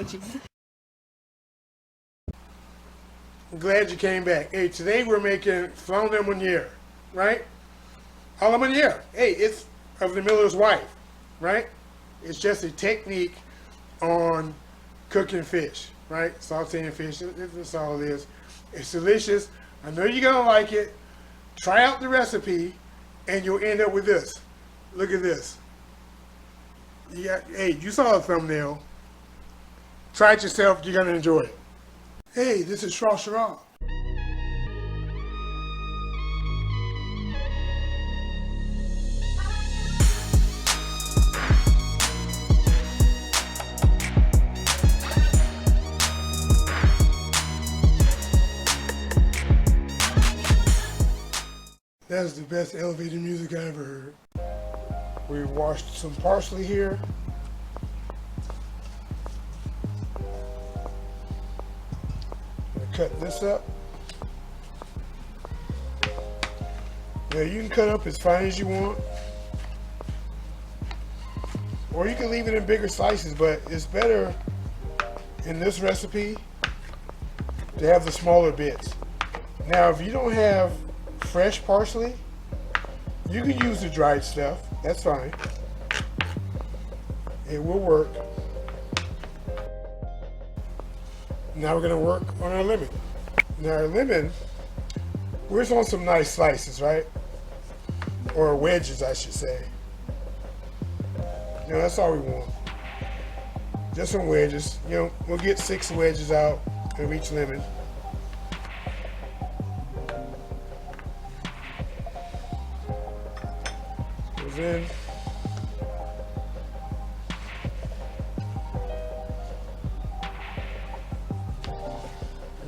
with you. I'm glad you came back. Hey, today we're making Flounder Meunière, right? A la Meunière. Hey, it's of the miller's wife, right? It's just a technique on cooking fish, right? Sauteing fish, that's all it is. It's delicious. I know you're gonna like it. Try out the recipe and you'll end up with this. Look at this. Hey, you saw the thumbnail. Try it yourself, you're gonna enjoy it. Hey, this is Shrashira. That's the best elevator music I ever heard. We washed some parsley here. Cut this up. Yeah, you can cut up as fine as you want. Or you can leave it in bigger slices, but it's better in this recipe to have the smaller bits. Now, if you don't have fresh parsley, you can use the dried stuff. That's fine. It will work. Now we're going to work on our lemon. Now our lemon, we're just on some nice slices, right? Or wedges, I should say. You know, that's all we want. Just some wedges. You know, we'll get 6 wedges out of each lemon. Goes in.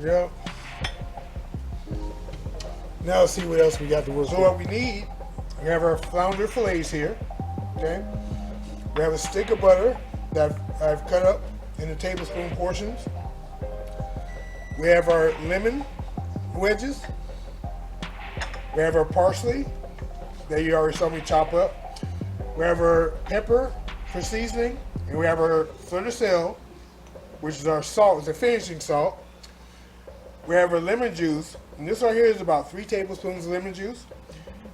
Yep. Now let's see what else we got to work. So what we need, we have our flounder fillets here. Okay. We have a stick of butter that I've cut up into tablespoon portions. We have our lemon wedges. We have our parsley that you already saw me chop up. We have our pepper for seasoning, and we have our fleur de sel, which is our salt, it's a finishing salt. We have our lemon juice, and this right here is about 3 tablespoons of lemon juice.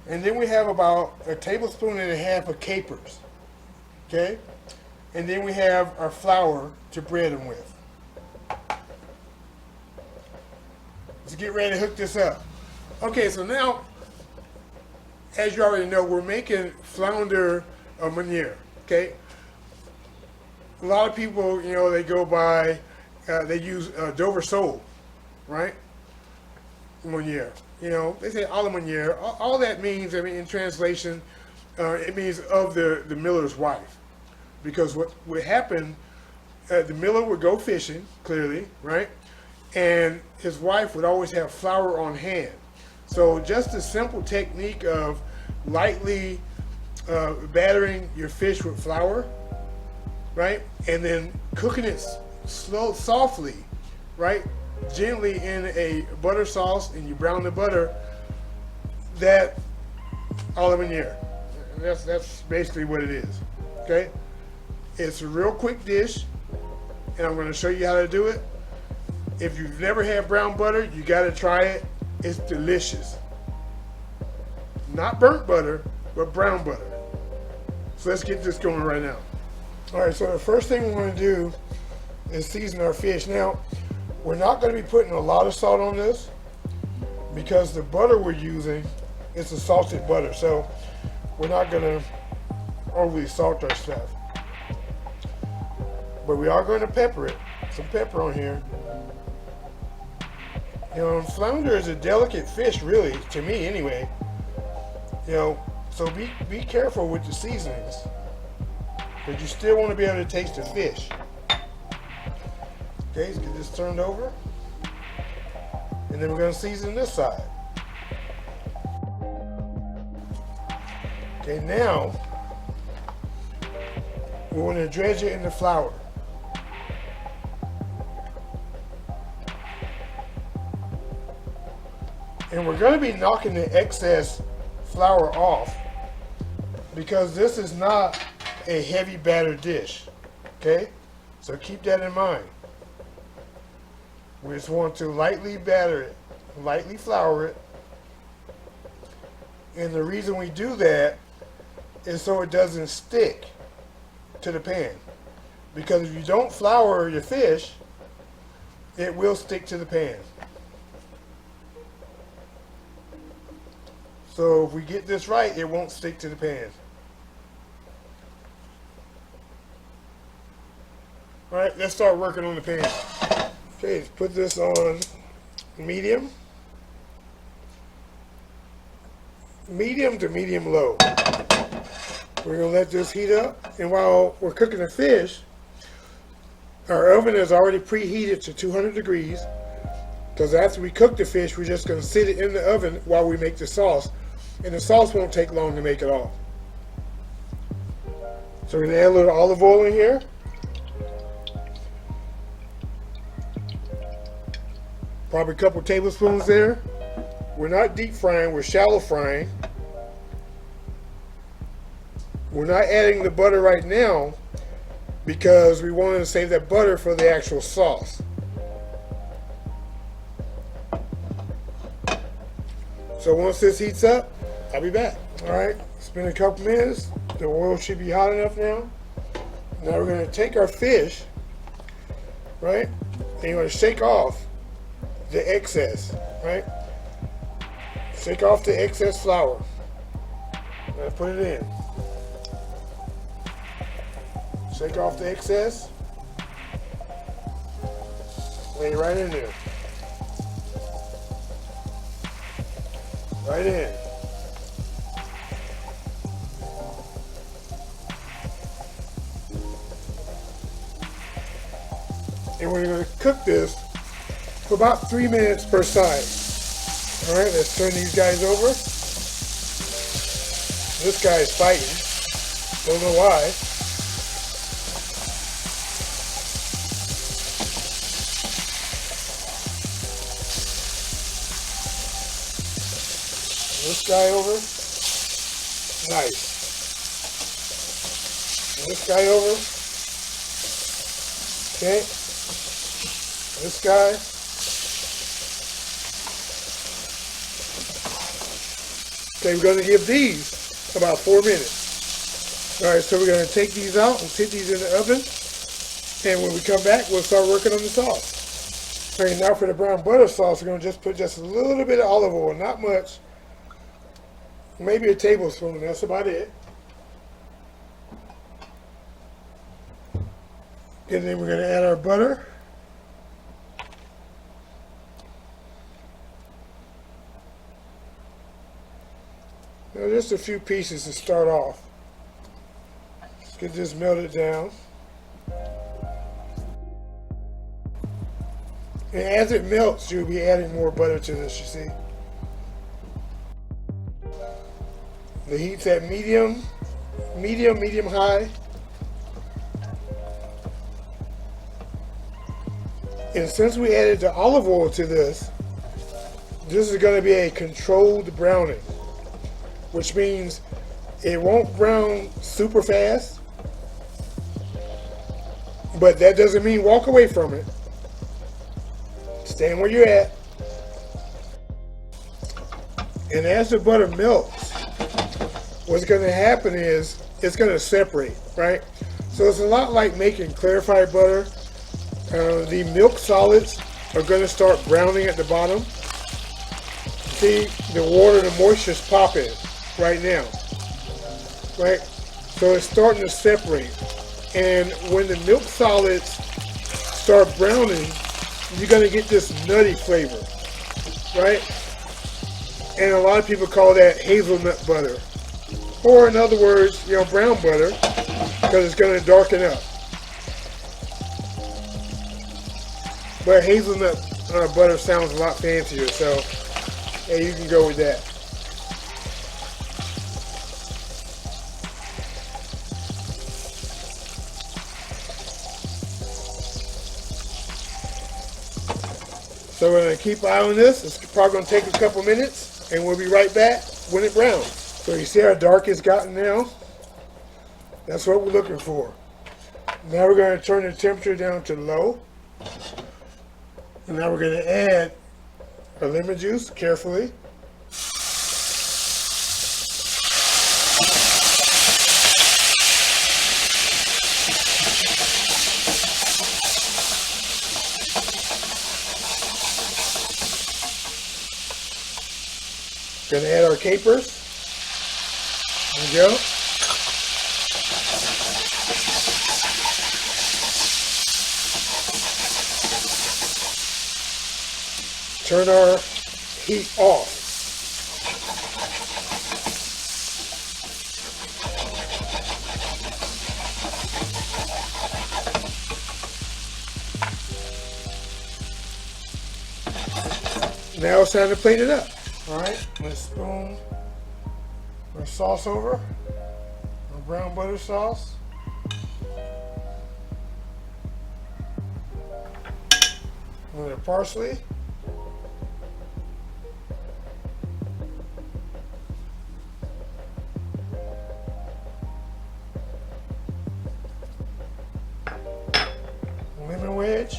And then we have about 1.5 tablespoons of capers, okay? And then we have our flour to bread them with. Let's get ready to hook this up. Okay, so now, as you already know, we're making Flounder Meunière, okay? A lot of people, you know, they go by, they use Dover sole. Right? Meunière. You know, they say a la Meunière. All that means, I mean, in translation, it means of the miller's wife. Because what would happen, the miller would go fishing, clearly, right? And his wife would always have flour on hand. So just a simple technique of lightly battering your fish with flour, right? And then cooking it softly, right? Gently in a butter sauce, and you brown the butter. That a la Meunière. That's basically what it is. Okay, it's a real quick dish, and I'm going to show you how to do it. If you've never had brown butter, you got to try it. It's delicious. Not burnt butter, but brown butter. So let's get this going right now. All right. So the first thing we're going to do is season our fish. Now, we're not going to be putting a lot of salt on this because the butter we're using is a salted butter. So we're not going to overly salt our stuff. But we are going to pepper it. Some pepper on here. You know, flounder is a delicate fish, really, to me anyway. You know, so be careful with the seasonings. But you still want to be able to taste the fish. Okay, let's get this turned over. And then we're going to season this side. Okay, now we're going to dredge it in the flour. And we're going to be knocking the excess flour off because this is not a heavy batter dish. Okay? So keep that in mind. We just want to lightly batter it, lightly flour it. And the reason we do that is so it doesn't stick to the pan. Because if you don't flour your fish, it will stick to the pan. So if we get this right, it won't stick to the pan. All right, let's start working on the pan. Okay, let's put this on medium. Medium to medium low. We're going to let this heat up. And while we're cooking the fish, our oven is already preheated to 200 degrees. Because after we cook the fish, we're just going to sit it in the oven while we make the sauce. And the sauce won't take long to make it all. So we're going to add a little olive oil in here. Probably a couple tablespoons there. We're not deep frying, we're shallow frying. We're not adding the butter right now because we wanted to save that butter for the actual sauce. So once this heats up, I'll be back. All right, it's been a couple minutes. The oil should be hot enough now. Now we're going to take our fish, right, and you're going to shake off the excess, right? Shake off the excess flour. And put it in. Shake off the excess. Lay it right in there. Right in. And we're going to cook this for about 3 minutes per side. All right, let's turn these guys over. This guy is fighting. Don't know why. This guy over. Nice. And this guy over. Okay. This guy. Okay, we're going to give these about 4 minutes. All right, so we're going to take these out and sit these in the oven. And when we come back, we'll start working on the sauce. Okay, now for the brown butter sauce, we're going to just put just a little bit of olive oil, not much. Maybe a tablespoon, that's about it. And then we're going to add our butter. Now just a few pieces to start off. Let's get this melted down. And as it melts, you'll be adding more butter to this, you see. The heat's at medium high. And since we added the olive oil to this is going to be a controlled browning, which means it won't brown super fast, but that doesn't mean walk away from it. Stand where you're at. And as the butter melts, what's going to happen is it's going to separate, right? So it's a lot like making clarified butter. The milk solids are going to start browning at the bottom. See, the water, the moisture's popping right now, right? So it's starting to separate. And when the milk solids start browning, you're going to get this nutty flavor, right? And a lot of people call that hazelnut butter. Or in other words, brown butter, because it's going to darken up. But hazelnut butter sounds a lot fancier, so yeah, you can go with that. So we're going to keep an eye on this. It's probably going to take a couple minutes, and we'll be right back when it browns. So you see how dark it's gotten now? That's what we're looking for. Now we're going to turn the temperature down to low. And now we're going to add our lemon juice carefully. Going to add our capers. There we go. Turn our heat off. Now it's time to plate it up. Alright, let's spoon our sauce over. Our brown butter sauce. A little parsley. Lemon wedge.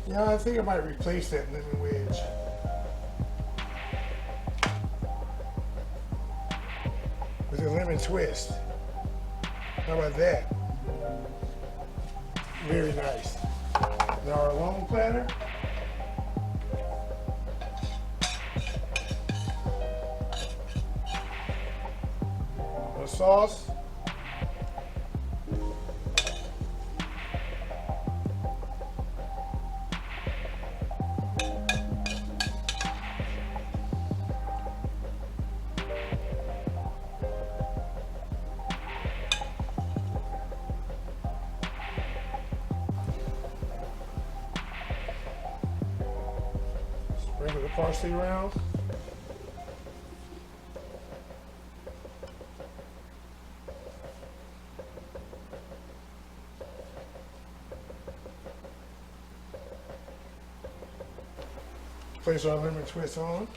Yeah, I think I might replace that lemon wedge. With a lemon twist. How about that? Very nice. Now our long platter. Our sauce. Sprinkle the parsley around. Place our lemon twist on.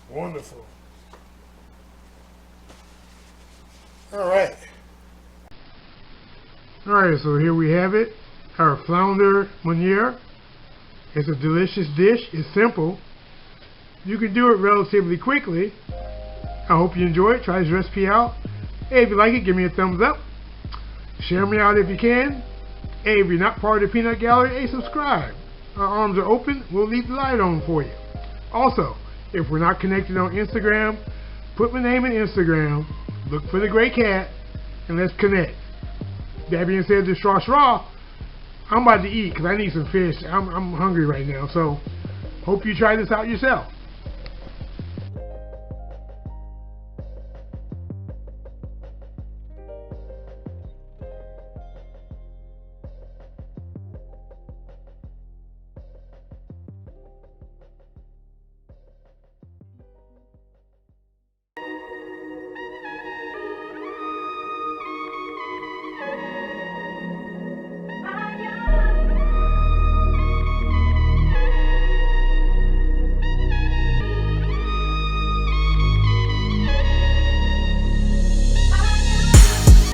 Wonderful. All right. Alright, so here we have it. Our Flounder Meunière. It's a delicious dish. It's simple. You can do it relatively quickly. I hope you enjoy it. Try this recipe out. Hey, if you like it, give me a thumbs up. Share me out if you can. Hey, if you're not part of the Peanut Gallery, hey, subscribe. Our arms are open. We'll leave the light on for you. Also, if we're not connected on Instagram, put my name in Instagram, look for the gray cat, and let's connect. That being said, this Shrashira, I'm about to eat because I need some fish. I'm hungry right now. So, hope you try this out yourself.